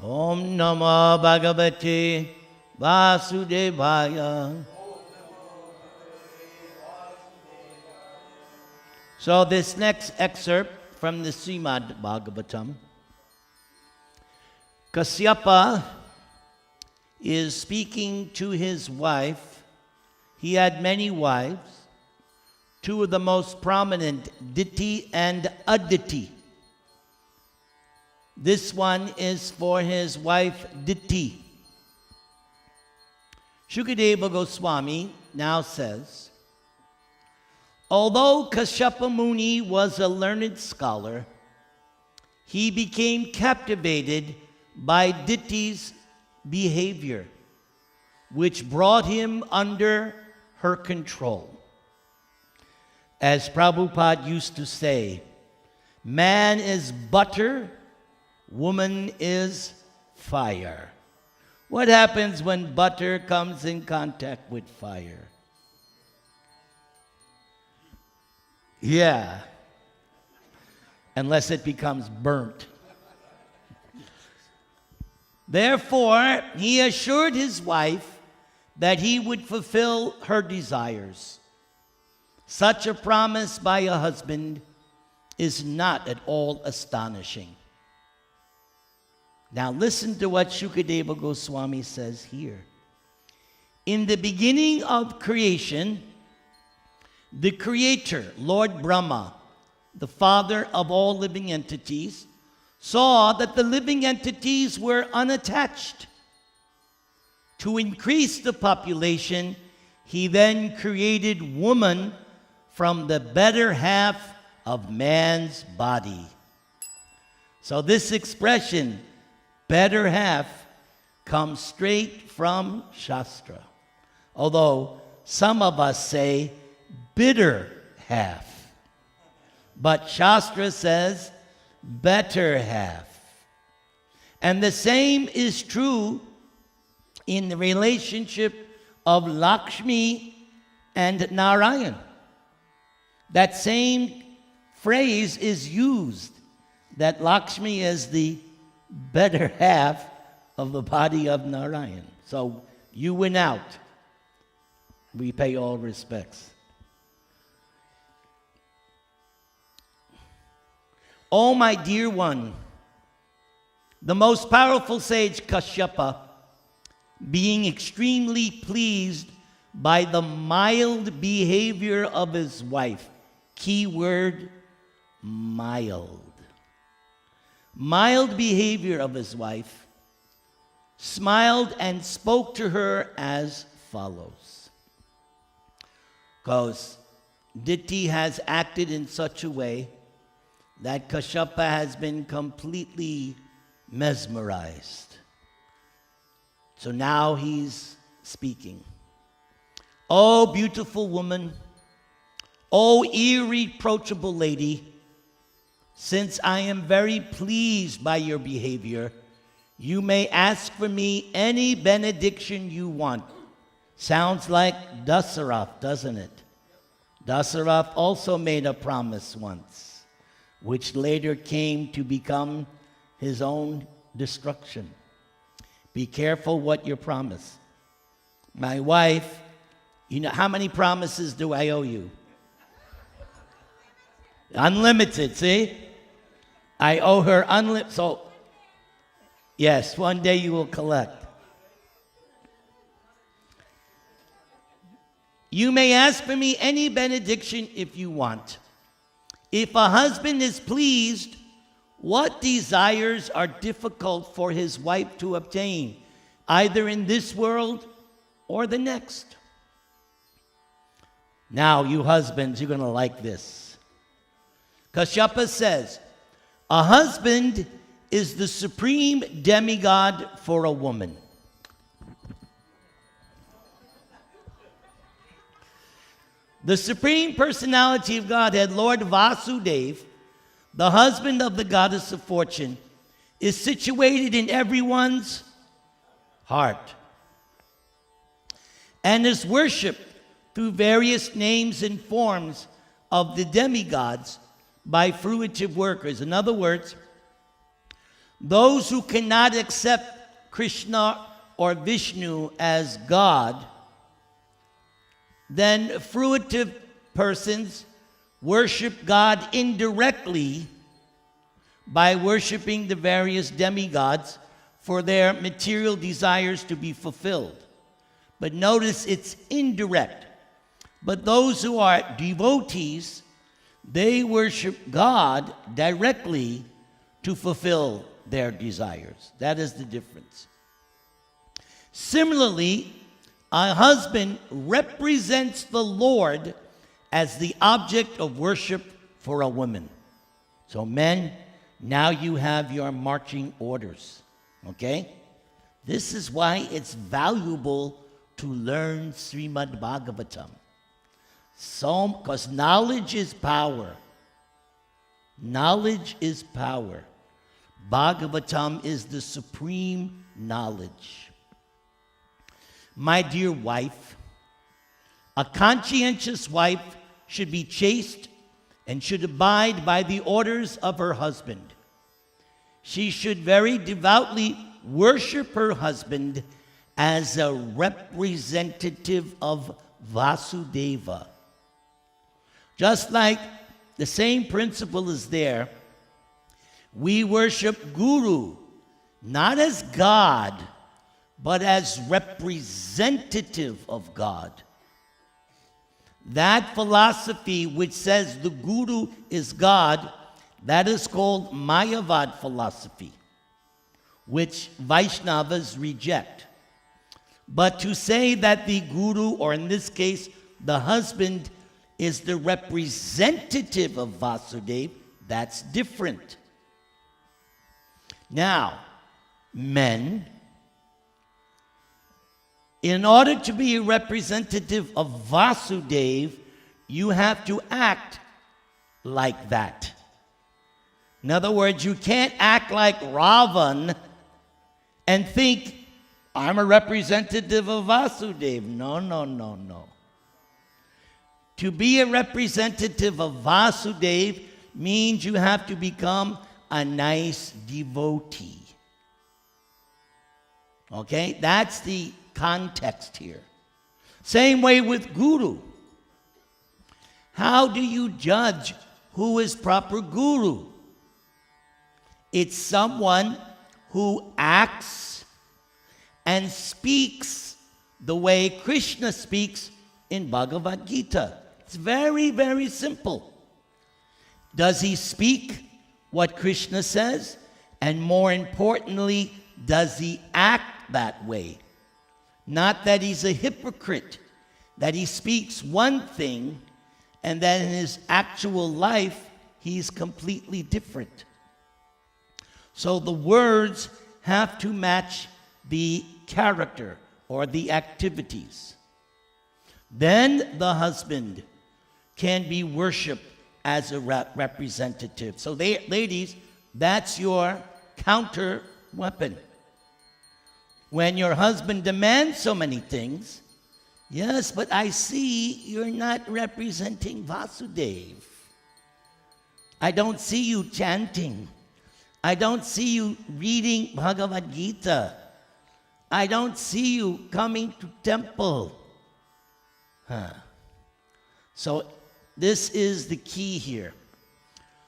Om Namo Bhagavate Vasudevaya. So this next excerpt from the Srimad Bhagavatam, Kashyapa is speaking to his wife. He had many wives, two of the most prominent, Diti and Aditi. This one is for his wife Diti. Shukadeva Goswami now says, although Kashyapa Muni was a learned scholar, he became captivated by Diti's behavior, which brought him under her control. As Prabhupada used to say, man is butter, woman is fire. What happens when butter comes in contact with fire? Yeah, unless it becomes burnt. Therefore, he assured his wife that he would fulfill her desires. Such a promise by a husband is not at all astonishing. Now listen to what Shukadeva Goswami says here. In the beginning of creation, the Creator, Lord Brahma, the father of all living entities, saw that the living entities were unattached. To increase the population, he then created woman from the better half of man's body. So this expression, better half, comes straight from Shastra. Although some of us say bitter half. But Shastra says better half. And the same is true in the relationship of Lakshmi and Narayan. That same phrase is used, that Lakshmi is the better half of the body of Narayan. So you went out. We pay all respects. Oh, my dear one, the most powerful sage Kashyapa, being extremely pleased by the mild behavior of his wife, key word, mild. Mild behavior of his wife, smiled and spoke to her as follows. Because Diti has acted in such a way that Kashyapa has been completely mesmerized. So now he's speaking. Oh, beautiful woman, oh, irreproachable lady, since I am very pleased by your behavior, you may ask for me any benediction you want. Sounds like Dasarath, doesn't it? Dasarath also made a promise once, which later came to become his own destruction. Be careful what you promise. My wife, you know, how many promises do I owe you? Unlimited, see? I owe her unlimited. So, yes, one day you will collect. You may ask for me any benediction if you want. If a husband is pleased, what desires are difficult for his wife to obtain, either in this world or the next? Now, you husbands, you're going to like this. Kashyapa says, a husband is the supreme demigod for a woman. The Supreme Personality of Godhead, Lord Vasudeva, the husband of the goddess of fortune, is situated in everyone's heart and is worshipped through various names and forms of the demigods by fruitive workers. In other words, Those who cannot accept Krishna or Vishnu as God, then fruitive persons worship God indirectly by worshiping the various demigods for their material desires to be fulfilled. But notice it's indirect. But those who are devotees, they worship God directly to fulfill their desires. That is the difference. Similarly, a husband represents the Lord as the object of worship for a woman. So men, now you have your marching orders, okay? This is why it's valuable to learn Srimad Bhagavatam. So, because knowledge is power. Knowledge is power. Bhagavatam is the supreme knowledge. My dear wife, a conscientious wife should be chaste and should abide by the orders of her husband. She should very devoutly worship her husband as a representative of Vasudeva. Just like the same principle is there, we worship Guru not as God, but as representative of God. That philosophy which says the Guru is God, that is called Mayavad philosophy, which Vaishnavas reject. But to say that the Guru, or in this case, the husband, is the representative of Vasudeva, that's different. Now, men, in order to be a representative of Vasudeva, you have to act like that. In other words, you can't act like Ravan and think, I'm a representative of Vasudeva. No, no, no, no. To be a representative of Vasudeva means you have to become a nice devotee. Okay? That's the context here. Same way with Guru. How do you judge who is proper Guru? It's someone who acts and speaks the way Krishna speaks in Bhagavad Gita. It's very, very simple. Does he speak what Krishna says? And more importantly, does he act that way? Not that he's a hypocrite, that he speaks one thing and that in his actual life he's completely different. So the words have to match the character or the activities. Then the husband can be worshipped as a representative. So ladies, that's your counter weapon. When your husband demands so many things, yes, but I see you're not representing Vasudeva. I don't see you chanting. I don't see you reading Bhagavad Gita. I don't see you coming to temple. So this is the key here.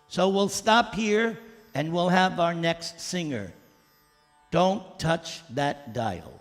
So we'll stop here and we'll have our next singer. Don't touch that dial.